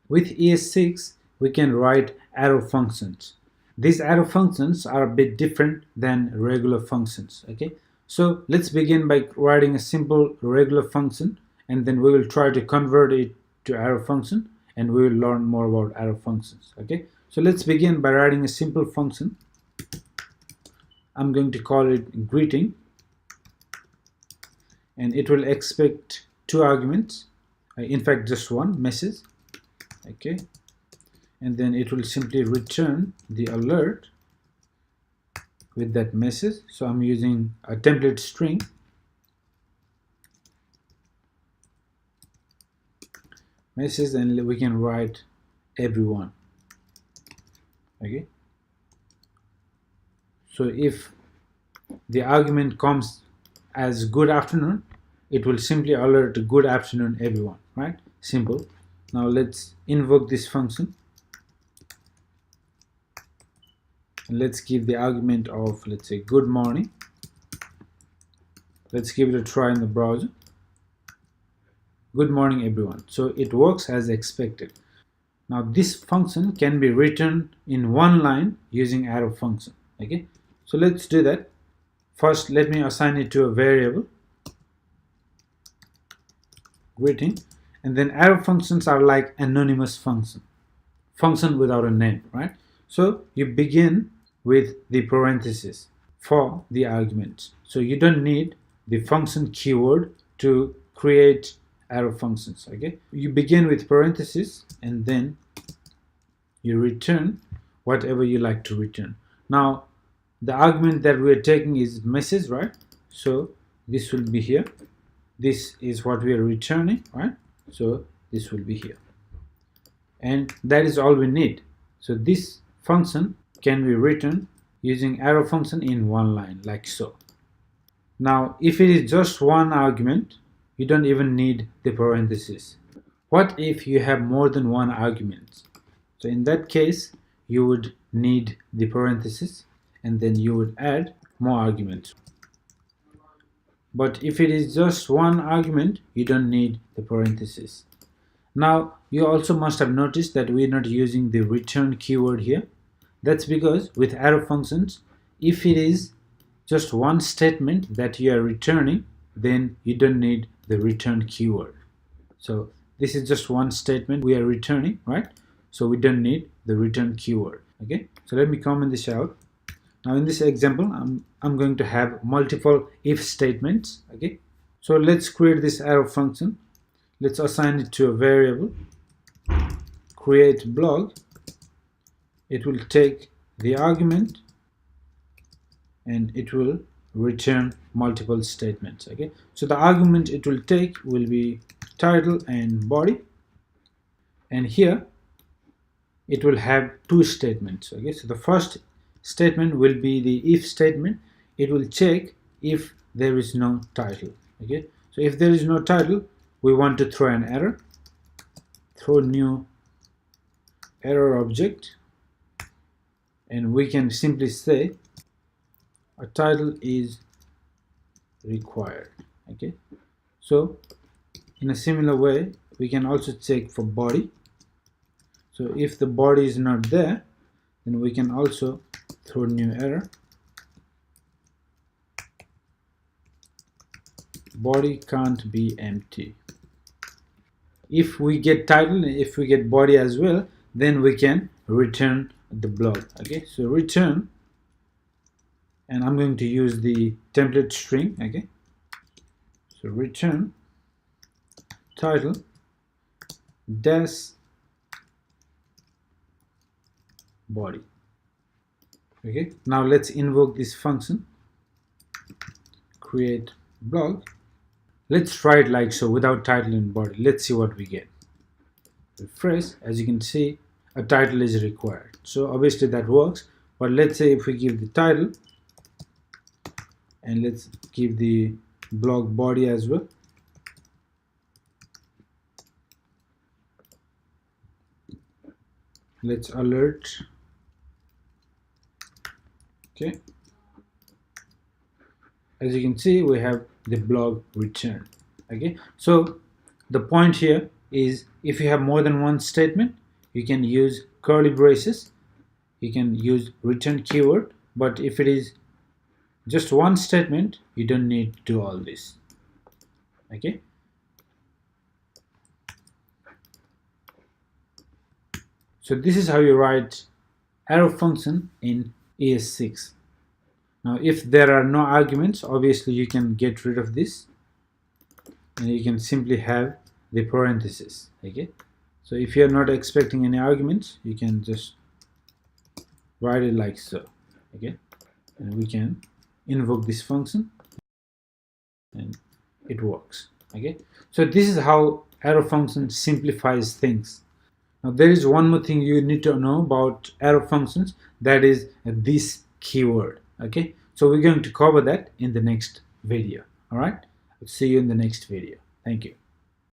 With ES6 we can write arrow functions. These arrow functions are a bit different than regular functions. Okay, so let's begin by writing a simple regular function, and then we will try to convert it to arrow function, and we will learn more about arrow functions. Okay, so let's begin by writing a simple function. I'm going to call it greeting, and it will expect two arguments, in fact just one, message. Okay, and then it will simply return the alert with that message. So I'm using a template string, message, and we can write everyone. Okay, so if the argument comes as good afternoon, it will simply alert good afternoon everyone, right? Simple. Now let's invoke this function. Let's give the argument of, let's say, good morning. Let's give it a try in the browser. Good morning everyone. So it works as expected. Now this function can be written in one line using arrow function. Okay, so let's do that. First let me assign it to a variable, greeting, and then arrow functions are like anonymous function without a name, right? So you begin with the parentheses for the arguments. So you don't need the function keyword to create arrow functions. Okay, you begin with parentheses and then you return whatever you like to return. Now the argument that we are taking is message, right? So this will be here. This is what we are returning, right? So this will be here, and that is all we need. So this function can be written using arrow function in one line, like so. Now if it is just one argument, you don't even need the parentheses. What if you have more than one argument? So in that case you would need the parentheses, and then you would add more arguments. But if it is just one argument, you don't need the parentheses. Now you also must have noticed that we are not using the return keyword here. That's because with arrow functions, if it is just one statement that you are returning, then you don't need the return keyword. So this is just one statement we are returning, right? So we don't need the return keyword. Okay, so let me comment this out. Now in this example, I'm going to have multiple if statements. Okay, so let's create this arrow function. Let's assign it to a variable, create blog. It will take the argument and it will return multiple statements. Okay, so the argument it will take will be title and body, and here it will have two statements. Okay, so the first statement will be the if statement. It will check if there is no title. Okay, so if there is no title, we want to throw an error. Throw new error object, and we can simply say a title is required. Okay, so in a similar way we can also check for body. So if the body is not there, then we can also throw new error. Body can't be empty. If we get title, if we get body as well, then we can return the blog. Okay, so return, and I'm going to use the template string. Okay, so return title dash body. Okay, now let's invoke this function, create blog. Let's try it like so without title and body. Let's see what we get. Refresh. As you can see, a title is required, so obviously that works. But let's say if we give the title and let's give the blog body as well. Let's alert. Okay, as you can see, we have the blog return. Okay, so the point here is if you have more than one statement, you can use curly braces, you can use return keyword, but if it is just one statement, you don't need to do all this. Okay. So this is how you write arrow function in ES6. Now if there are no arguments, obviously you can get rid of this and you can simply have the parentheses. Okay. So if you're not expecting any arguments, you can just write it like so. Okay. And we can invoke this function and it works. Okay. So this is how arrow function simplifies things. Now there is one more thing you need to know about arrow functions, that is this keyword. Okay, so we're going to cover that in the next video. All right, I'll see you in the next video. Thank you.